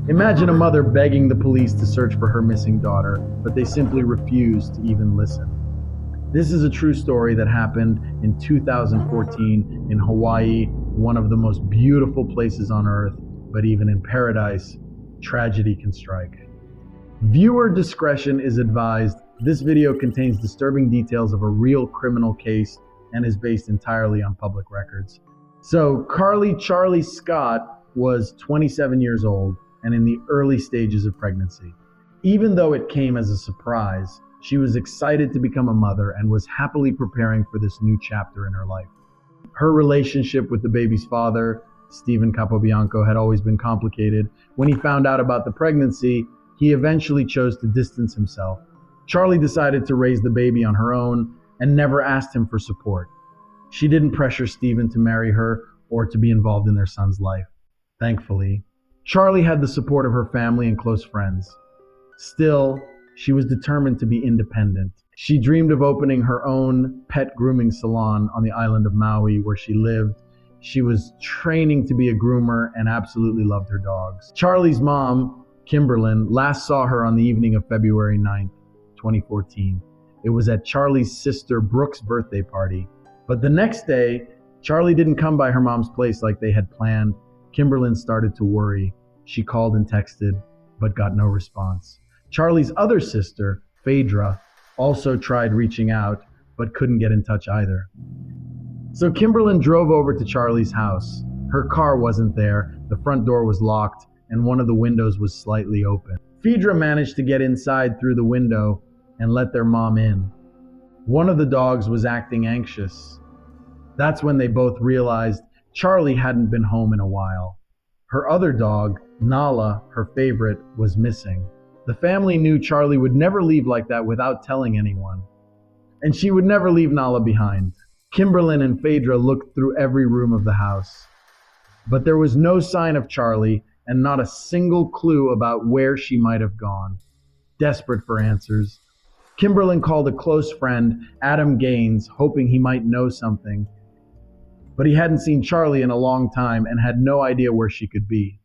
Imagine a mother begging the police to search for her missing daughter, but they simply refuse to even listen. This is a true story that happened in 2014 in Hawaii, one of the most beautiful places on earth, but even in paradise, tragedy can strike. Viewer discretion is advised. This video contains disturbing details of a real criminal case and is based entirely on public records. So, Charli Scott was 27 years old and in the early stages of pregnancy. Even though it came as a surprise, she was excited to become a mother and was happily preparing for this new chapter in her life. Her relationship with the baby's father, Stephen Capobianco, had always been complicated. When he found out about the pregnancy, he eventually chose to distance himself. Charli decided to raise the baby on her own and never asked him for support. She didn't pressure Stephen to marry her or to be involved in their son's life. Thankfully, Charli had the support of her family and close friends. Still, she was determined to be independent. She dreamed of opening her own pet grooming salon on the island of Maui where she lived. She was training to be a groomer and absolutely loved her dogs. Charli's mom, Kimberlyn, last saw her on the evening of February 9th, 2014. It was at Charli's sister Brooke's birthday party. But the next day, Charli didn't come by her mom's place like they had planned. Kimberlyn started to worry. She called and texted, but got no response. Charli's other sister, Phaedra, also tried reaching out, but couldn't get in touch either. So Kimberlyn drove over to Charli's house. Her car wasn't there, the front door was locked, and one of the windows was slightly open. Phaedra managed to get inside through the window and let their mom in. One of the dogs was acting anxious. That's when they both realized Charli hadn't been home in a while. Her other dog, Nala, her favorite, was missing. The family knew Charli would never leave like that without telling anyone. And she would never leave Nala behind. Kimberlyn and Phaedra looked through every room of the house. But there was no sign of Charli and not a single clue about where she might have gone. Desperate for answers, Kimberlyn called a close friend, Adam Gaines, hoping he might know something. But he hadn't seen Charli in a long time and had no idea where she could be.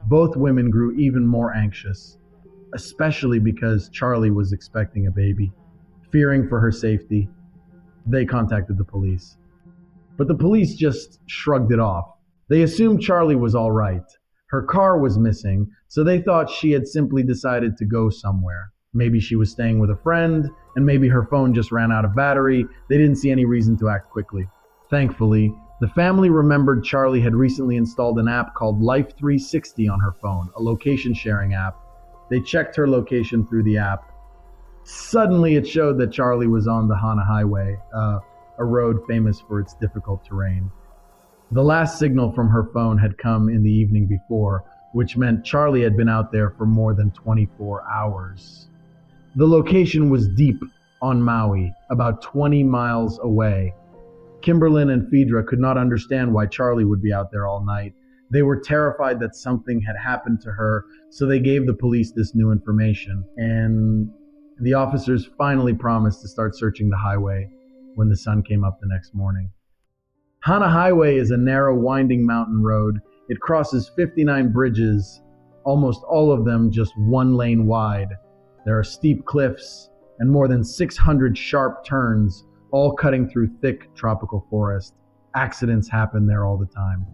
Both women grew even more anxious, especially because Charli was expecting a baby. Fearing for her safety, they contacted the police. But the police just shrugged it off. They assumed Charli was all right. Her car was missing, so they thought she had simply decided to go somewhere. Maybe she was staying with a friend, and maybe her phone just ran out of battery. They didn't see any reason to act quickly. Thankfully, the family remembered Charli had recently installed an app called Life 360 on her phone, a location sharing app. They checked her location through the app. Suddenly, it showed that Charli was on the Hana Highway, a road famous for its difficult terrain. The last signal from her phone had come in the evening before, which meant Charli had been out there for more than 24 hours. The location was deep on Maui, about 20 miles away. Kimberlyn and Phaedra could not understand why Charli would be out there all night. They were terrified that something had happened to her, so they gave the police this new information. And the officers finally promised to start searching the highway when the sun came up the next morning. Hana Highway is a narrow, winding mountain road. It crosses 59 bridges, almost all of them just one lane wide. There are steep cliffs and more than 600 sharp turns, all cutting through thick tropical forest. Accidents happen there all the time.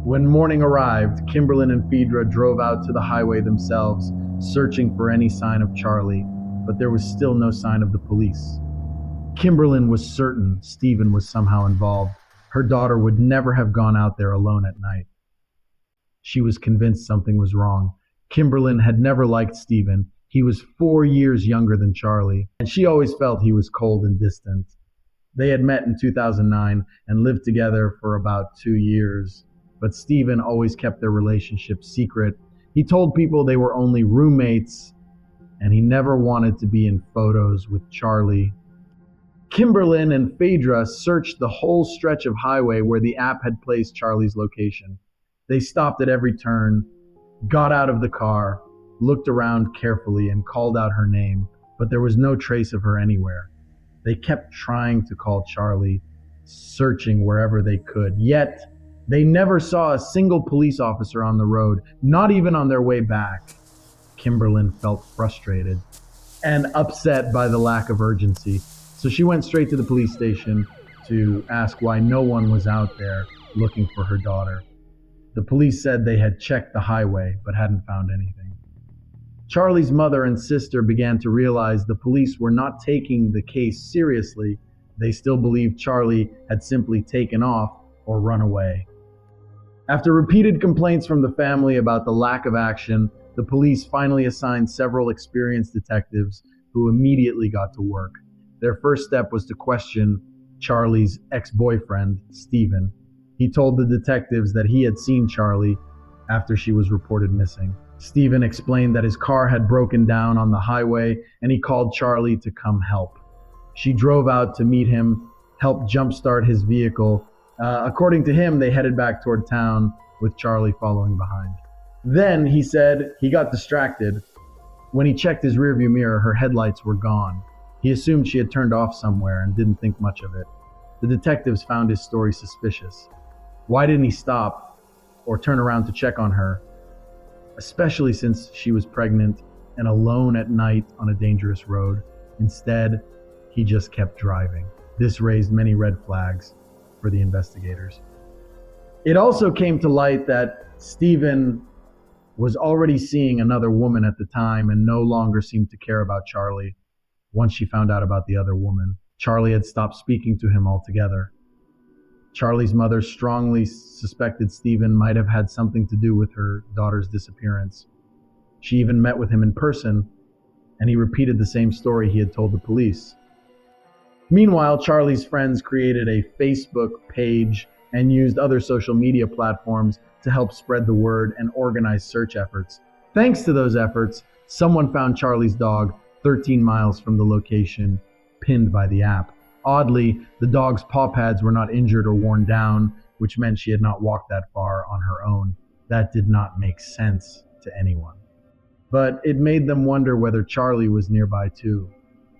When morning arrived, Kimberlyn and Phaedra drove out to the highway themselves, searching for any sign of Charli, but there was still no sign of the police. Kimberlyn was certain Stephen was somehow involved. Her daughter would never have gone out there alone at night. She was convinced something was wrong. Kimberlyn had never liked Stephen. He was 4 years younger than Charli, and she always felt he was cold and distant. They had met in 2009 and lived together for about 2 years, but Stephen always kept their relationship secret. He told people they were only roommates, and he never wanted to be in photos with Charli. Kimberlyn and Phaedra searched the whole stretch of highway where the app had placed Charli's location. They stopped at every turn, got out of the car, looked around carefully, and called out her name, but there was no trace of her anywhere. They kept trying to call Charli, searching wherever they could, yet They never saw a single police officer on the road, not even on their way back. Kimberlyn felt frustrated and upset by the lack of urgency, so she went straight to the police station to ask why no one was out there looking for her daughter. The police said they had checked the highway but hadn't found anything. Charli's mother and sister began to realize the police were not taking the case seriously. They still believed Charli had simply taken off or run away. After repeated complaints from the family about the lack of action, the police finally assigned several experienced detectives who immediately got to work. Their first step was to question Charli's ex-boyfriend, Stephen. He told the detectives that he had seen Charli after she was reported missing. Stephen explained that his car had broken down on the highway and he called Charli to come help. She drove out to meet him, helped jumpstart his vehicle. According to him, they headed back toward town with Charli following behind. Then, he said, he got distracted. When he checked his rearview mirror, her headlights were gone. He assumed she had turned off somewhere and didn't think much of it. The detectives found his story suspicious. Why didn't he stop or turn around to check on her, especially since she was pregnant and alone at night on a dangerous road? Instead, he just kept driving. This raised many red flags for the investigators. It also came to light that Stephen was already seeing another woman at the time and no longer seemed to care about Charli. Once she found out about the other woman, Charli had stopped speaking to him altogether. Charli's mother strongly suspected Stephen might have had something to do with her daughter's disappearance. She even met with him in person, and he repeated the same story he had told the police. Meanwhile, Charli's friends created a Facebook page and used other social media platforms to help spread the word and organize search efforts. Thanks to those efforts, someone found Charli's dog 13 miles from the location, pinned by the app. Oddly, the dog's paw pads were not injured or worn down, which meant she had not walked that far on her own. That did not make sense to anyone. But it made them wonder whether Charli was nearby too.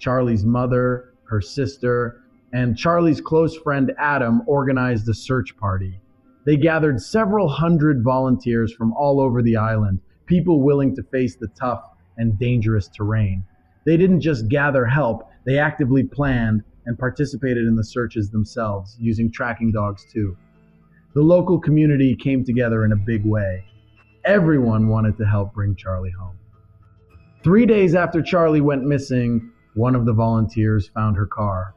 Charli's mother, her sister, and Charli's close friend Adam organized a search party. They gathered several hundred volunteers from all over the island, people willing to face the tough and dangerous terrain. They didn't just gather help, they actively planned and participated in the searches themselves, using tracking dogs too. The local community came together in a big way. Everyone wanted to help bring Charli home. 3 days after Charli went missing, one of the volunteers found her car,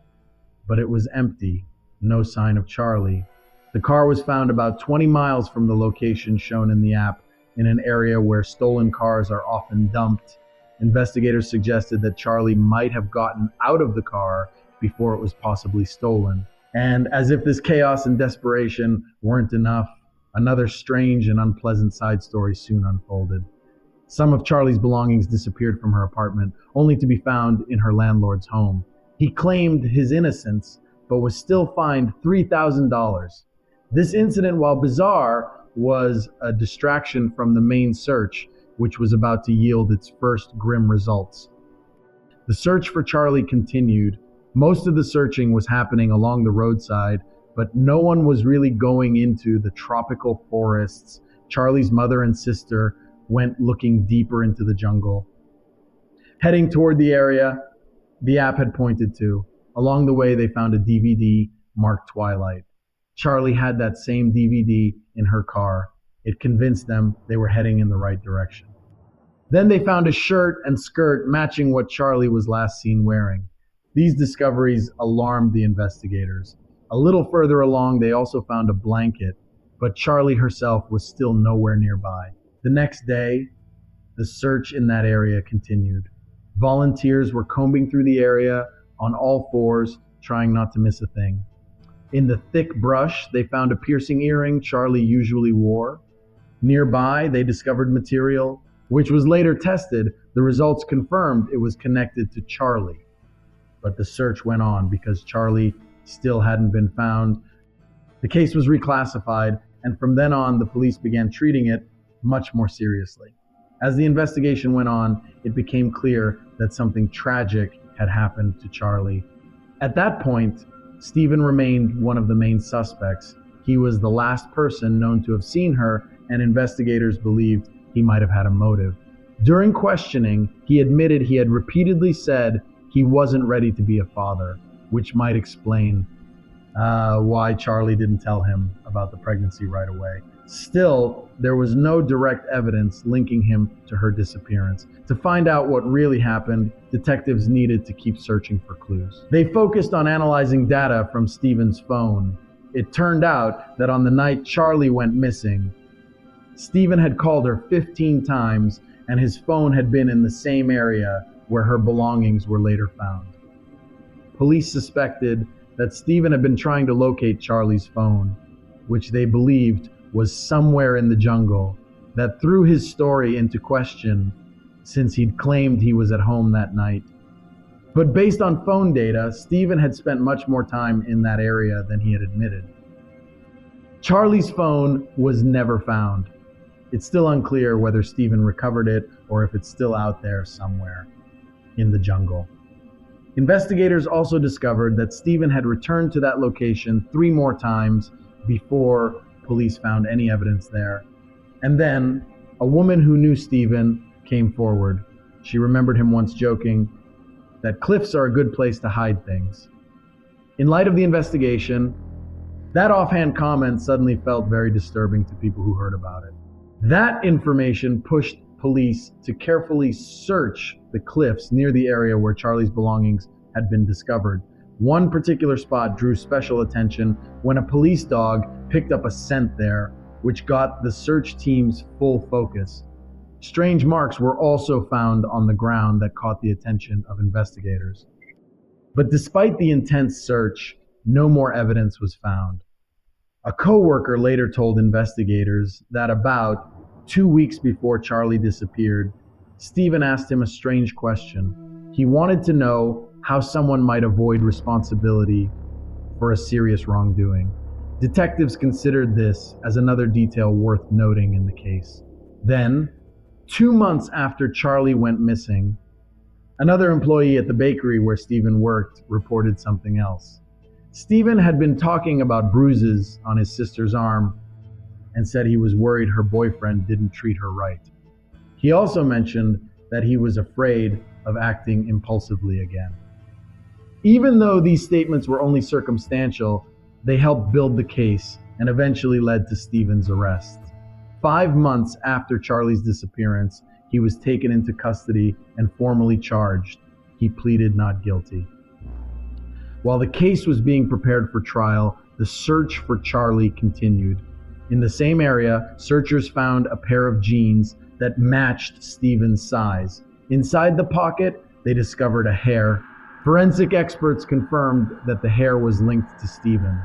but it was empty, no sign of Charli. The car was found about 20 miles from the location shown in the app, in an area where stolen cars are often dumped. Investigators suggested that Charli might have gotten out of the car before it was possibly stolen. And as if this chaos and desperation weren't enough, another strange and unpleasant side story soon unfolded. Some of Charli's belongings disappeared from her apartment, only to be found in her landlord's home. He claimed his innocence, but was still fined $3,000. This incident, while bizarre, was a distraction from the main search, which was about to yield its first grim results. The search for Charli continued. Most of the searching was happening along the roadside, but no one was really going into the tropical forests. Charli's mother and sister went looking deeper into the jungle. Heading toward the area the app had pointed to. Along the way, they found a DVD marked Twilight. Charli had that same DVD in her car. It convinced them they were heading in the right direction. Then they found a shirt and skirt matching what Charli was last seen wearing. These discoveries alarmed the investigators. A little further along, they also found a blanket, but Charli herself was still nowhere nearby. The next day, the search in that area continued. Volunteers were combing through the area on all fours, trying not to miss a thing. In the thick brush, they found a piercing earring Charli usually wore. Nearby, they discovered material, which was later tested. The results confirmed it was connected to Charli. But the search went on because Charli still hadn't been found. The case was reclassified, and from then on, the police began treating it much more seriously. As the investigation went on, it became clear that something tragic had happened to Charli. At that point, Stephen remained one of the main suspects, he was the last person known to have seen her, and investigators believed he might have had a motive. During questioning, he admitted he had repeatedly said he wasn't ready to be a father, which might explain why Charli didn't tell him about the pregnancy right away. Still, there was no direct evidence linking him to her disappearance. To find out what really happened, detectives needed to keep searching for clues. They focused on analyzing data from Stephen's phone. It turned out that on the night Charli went missing, Stephen had called her 15 times, and his phone had been in the same area where her belongings were later found. Police suspected that Stephen had been trying to locate Charli's phone, which they believed was somewhere in the jungle. That threw his story into question, since he'd claimed he was at home that night. But based on phone data, Stephen had spent much more time in that area than he had admitted. Charli's phone was never found. It's still unclear whether Stephen recovered it or if it's still out there somewhere in the jungle. Investigators also discovered that Stephen had returned to that location 3 more times before police found any evidence there. And then, a woman who knew Stephen came forward. She remembered him once joking that cliffs are a good place to hide things. In light of the investigation, that offhand comment suddenly felt very disturbing to people who heard about it. That information pushed police to carefully search the cliffs near the area where Charli's belongings had been discovered. One particular spot drew special attention when a police dog picked up a scent there, which got the search team's full focus. Strange marks were also found on the ground that caught the attention of investigators. But despite the intense search, no more evidence was found. A co-worker later told investigators that about 2 weeks before Charli disappeared, Stephen asked him a strange question. He wanted to know how someone might avoid responsibility for a serious wrongdoing. Detectives considered this as another detail worth noting in the case. Then, 2 months after Charli went missing, another employee at the bakery where Stephen worked reported something else. Stephen had been talking about bruises on his sister's arm and said he was worried her boyfriend didn't treat her right. He also mentioned that he was afraid of acting impulsively again. Even though these statements were only circumstantial, they helped build the case and eventually led to Stephen's arrest. 5 months after Charli's disappearance, he was taken into custody and formally charged. He pleaded not guilty. While the case was being prepared for trial, the search for Charli continued. In the same area, searchers found a pair of jeans that matched Stephen's size. Inside the pocket, they discovered a hair. Forensic experts confirmed that the hair was linked to Stephen.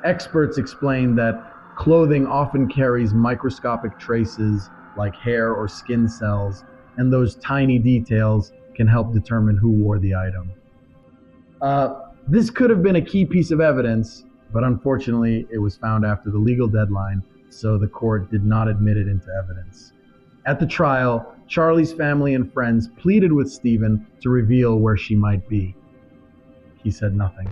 Experts explained that clothing often carries microscopic traces like hair or skin cells, and those tiny details can help determine who wore the item. This could have been a key piece of evidence, but unfortunately it was found after the legal deadline, so the court did not admit it into evidence. At the trial, Charli's family and friends pleaded with Stephen to reveal where she might be. He said nothing.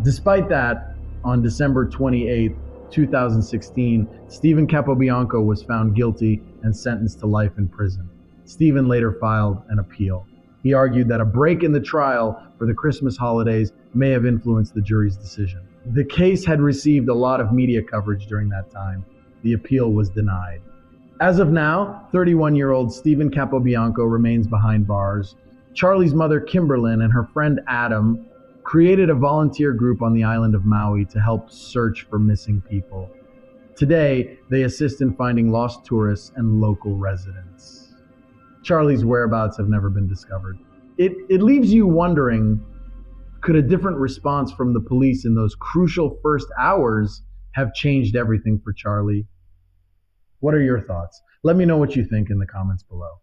Despite that, on December 28, 2016, Stephen Capobianco was found guilty and sentenced to life in prison. Stephen later filed an appeal. He argued that a break in the trial for the Christmas holidays may have influenced the jury's decision. The case had received a lot of media coverage during that time. The appeal was denied. As of now, 31-year-old Stephen Capobianco remains behind bars. Charli's mother, Kimberlyn, and her friend Adam created a volunteer group on the island of Maui to help search for missing people. Today, they assist in finding lost tourists and local residents. Charli's whereabouts have never been discovered. It leaves you wondering, could a different response from the police in those crucial first hours have changed everything for Charli? What are your thoughts? Let me know what you think in the comments below.